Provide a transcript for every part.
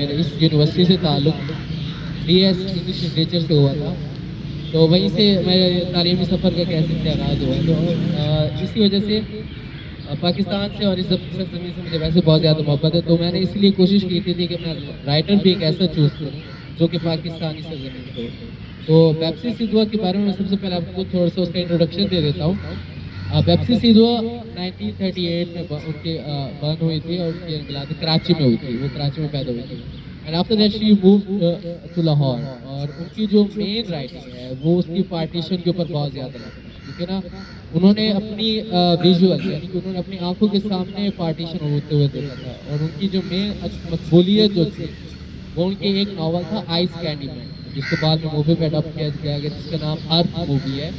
मेरे इस यूनिवर्सिटी से ताल्लुक़ BS इंग्लिश लिटरेचर से हुआ था। तो वहीं से मेरे तालीमी सफ़र का कह सकते हैं आगाज़ हुआ। तो इसी वजह से पाकिस्तान से और इस सरज़मीन से मुझे वैसे बहुत ज़्यादा मोहब्बत है, तो मैंने इसलिए कोशिश की थी कि मैं राइटर भी एक ऐसा चूज़ करूँ जो कि पाकिस्तानी सरज़मीन पे हो। तो पेप्सी सिद्धवा के बारे में सबसे पहले आपको थोड़ा सा उसका इंट्रोडक्शन दे देता हूँ। पेप्सी सिद्धवा 1938 में उनकी बर्न हुई थी और उनकी मिलाद कराची में हुई थी, वो कराची में पैदा हुई थी। And after that she moved to Lahore, और उनकी जो मेन राइटिंग है वो उसकी पार्टीशन के ऊपर बहुत ज़्यादा रहती है, ठीक है ना। उन्होंने अपनी विजुअल यानी कि उन्होंने अपनी आंखों के सामने पार्टीशन होते हुए देखा था, और उनकी जो मेन मकबूलियत जो थी वो उनकी एक नावल था आइस कैंडी मैन, जिसको बाद में मूवी में अडॉप्ट किया गया, जिसका नाम अर्थ मूवी है,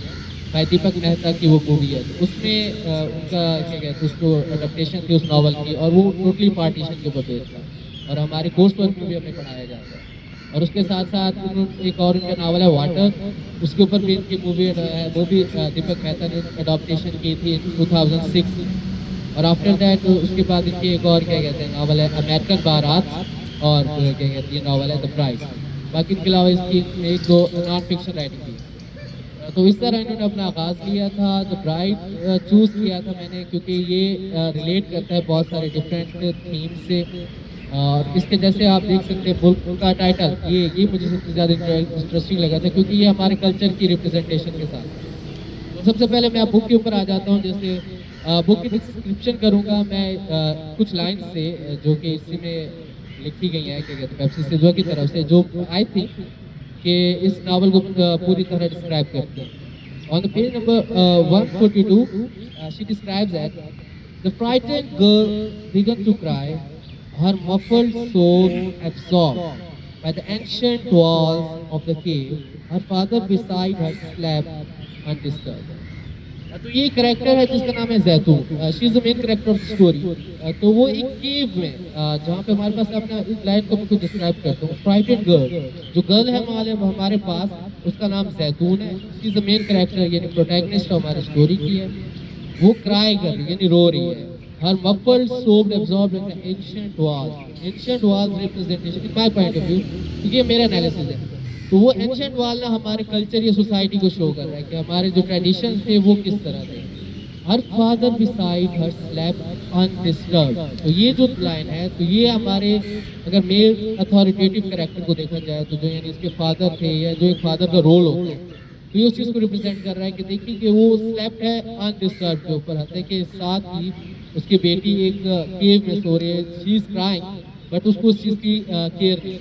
भाई दीपक मेहता की वो मूवी है। तो उसमें उनका क्या कहते हैं उसको अडप्टेशन थी उस नावल की, और वो टोटली पार्टीशन के ऊपर बेस्ड था, और हमारे कोर्स वर्क में भी हमें पढ़ाया जाता है। और उसके साथ साथ एक और उनका नावल है वाटर, उसके ऊपर भी इनकी मूवी है, वो भी दीपक मेहता ने अडॉप्टेशन की थी 2006। और आफ्टर दैट उसके बाद इनकी एक और क्या कहते हैं नावल है अमेरिकन बारात, और क्या कहते हैं नावल है द ब्राइड। बाकी इनके अलावा इसकी एक दो नॉन फिक्शन राइटिंग थी। तो इस तरह इन्होंने अपना आगाज़ किया था। द ब्राइड चूज़ किया था मैंने क्योंकि ये रिलेट करता है बहुत सारे डिफरेंट थीम से, और इसके जैसे आप देख सकते हैं बुक का टाइटल ये मुझे सबसे ज़्यादा इंटरेस्टिंग लगा था, क्योंकि ये हमारे कल्चर की रिप्रेजेंटेशन के साथ। तो सबसे पहले मैं बुक के ऊपर आ जाता हूँ। जैसे बुक की डिस्क्रिप्शन करूँगा मैं कुछ लाइन से जो कि इसी में लिखी गई है, क्या कहते हैं पेप्सी सिद्धवा की तरफ से, जो आई थिंक कि इस नावल को पूरी तरह डिस्क्राइब करते हैं। On the page number 142 she describes that the frightened girl began to cry, her muffled soul absorbed by the ancient walls of the cave, her father beside her slept undisturbed. तो ये character है जिसका नाम है जैतून, she is the main character of story. तो वो एक केव में जहाँ पे हमारे पास अपना इस लाइन को मैं डिस्क्राइब करता हूँ, फ्राइटेड गर्ल, जो गर्ल है हमारे पास उसका नाम जैतून है। She is the main character यानी प्रोटैगनिस्ट हमारी स्टोरी की है। वो क्राई कर रही है यानी रो रही है। Her muffled, sobbed, absorbed in the ancient walls. Ancient walls representation, in my point of view, क्योंकि ये मेरा एनालिसिस है। तो वो एंशिएंट वाल ना हमारे कल्चर या सोसाइटी को शो कर रहा है कि हमारे जो ट्रेडिशन थे वो किस तरह थे। Her father beside her slept undisturbed, तो ये जो लाइन है तो ये हमारे अगर मेल अथॉरिटेटिव कैरेक्टर को देखा जाए तो जो यानी इसके फादर थे या जो एक फादर का रोल होता है, तो ये उस चीज़ को रिप्रेजेंट कर रहा है कि देखिए कि वो स्लेप्ट है अनडिस्टर्ब के ऊपर, हत्या के साथ ही उसकी बेटी एक केव में सो रही है, शी इज क्राइंग, बट उसको उस चीज़ की केयर नहीं।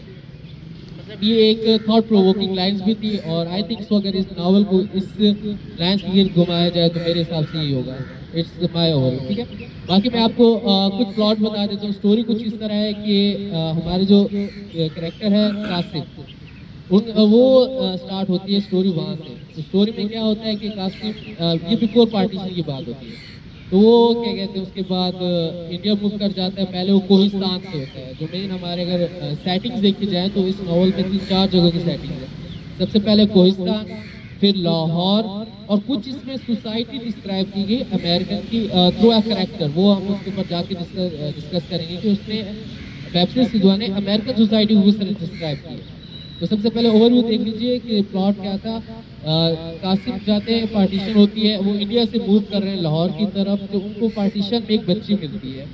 मतलब ये एक थॉट प्रोवोकिंग लाइंस भी थी, और आई थिंक सो अगर इस नावल को इस लाइंस की गिर्द घुमाया जाए तो मेरे हिसाब से यही होगा। इट्स माय ओवर, ठीक है। बाकी मैं आपको कुछ प्लॉट बता देता हूँ। स्टोरी कुछ इस तरह है कि हमारे जो कैरेक्टर है कासिम, वो स्टार्ट होती है स्टोरी वहाँ से। तो स्टोरी में क्या होता है कि कासिम ये बिफोर पार्टीशन की बात होती है, तो वो क्या कहते हैं उसके बाद इंडिया मूव कर जाता है। पहले वो कोहिस्तान से होता है, जो मेन हमारे अगर सेटिंग्स देखी जाए तो इस नॉवल में 3-4 जगहों की सेटिंग है। सबसे पहले कोहिस्तान, फिर लाहौर, और कुछ इसमें सोसाइटी डिस्क्राइब की गई अमेरिकन की थ्रू अ कैरेक्टर, वो हम उसके ऊपर जाके डिस्कस करेंगे कि उसने पेप्सी सिद्धवा ने अमेरिकन सोसाइटी को किस तरह डिस्क्राइब की। तो सबसे पहले ओवरव्यू देख लीजिए कि प्लॉट क्या था। कासिम जाते हैं, पार्टीशन होती है, वो इंडिया से मूव कर रहे हैं लाहौर की तरफ, तो उनको पार्टीशन में एक बच्ची मिलती है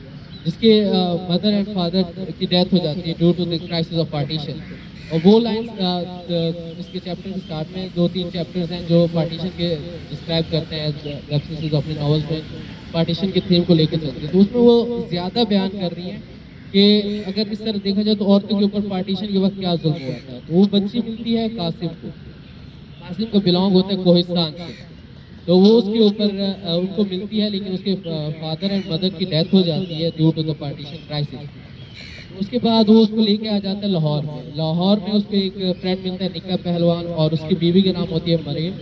जिसके मदर एंड फादर की डेथ हो जाती है due to the crisis of partition. और वो लाइन्स इसके चैप्टर के स्टार्ट में 2-3 चैप्टर्स हैं जो पार्टीशन के डिस्क्राइब करते हैं अपने नॉवल्स में, पार्टीशन के थीम को लेकर चलते हैं। तो उसमें वो ज़्यादा बयान कर रही हैं कि अगर इस तरह देखा जाए तो औरतों के ऊपर पार्टीशन के वक्त क्या जुल्म हुआ था। तो वो बच्ची मिलती है कासिम को, कासिम को बिलोंग होता है कोहिस्तान से, तो वो उसके ऊपर उनको मिलती है, लेकिन उसके फादर एंड मदर की डेथ हो जाती है due to the partition crisis. उसके बाद वो उसको लेके आ जाता है लाहौर में। लाहौर में उसको एक फ्रेंड मिलता है निका पहलवान, और उसकी बीवी का नाम होती है मरीम।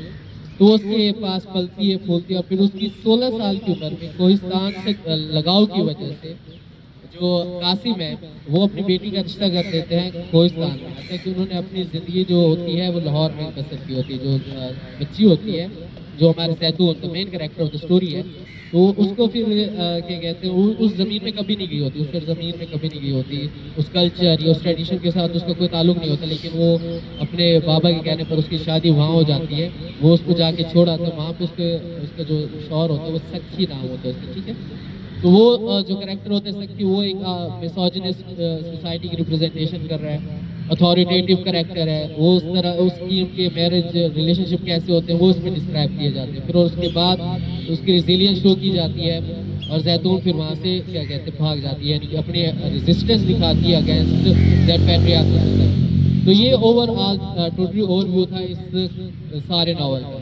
तो उसके पास पलती है फूलती है, और फिर उसकी 16 साल की उम्र में कोहिस्तान से लगाव की वजह से जो कासिम है वो अपनी बेटी का रिश्ता कर देते हैं कोहिस्तान में, ताकि उन्होंने अपनी ज़िंदगी जो होती है वो लाहौर में बसर की होती है। जो बच्ची होती है जो हमारे जैतून the main character of the story है, तो उसको फिर क्या कहते हैं, उस ज़मीन में कभी नहीं गई होती, उस ज़मीन में कभी नहीं गई होती, उस कल्चर या उस ट्रेडिशन के साथ उसका कोई ताल्लुक नहीं होता, लेकिन वो अपने बाबा के कहने पर उसकी शादी वहाँ हो जाती है, वो उसको जाके छोड़ आता है वहाँ पे, उसका जो शौहर होता है वो सखी नाम होता है उसका, ठीक है। तो वो जो करेक्टर होता है सखी, वो एक मिसोजिनिस्ट सोसाइटी की रिप्रेजेंटेशन कर रहा है, अथॉरिटेटिव करेक्टर है वो, उस तरह उसकी उनके मैरिज रिलेशनशिप कैसे होते हैं वो उसमें डिस्क्राइब किए जाते हैं। फिर उसके बाद उसकी रिजिलियंस शो की जाती है और जैतून फिर वहाँ से क्या कहते हैं भाग जाती है, यानी कि अपनी रेजिस्टेंस दिखाती है अगेंस्ट दैट पैट्रियार्कल सिस्टम। तो ये ओवरऑल टोटली ओवरव्यू था इस सारे नावल का।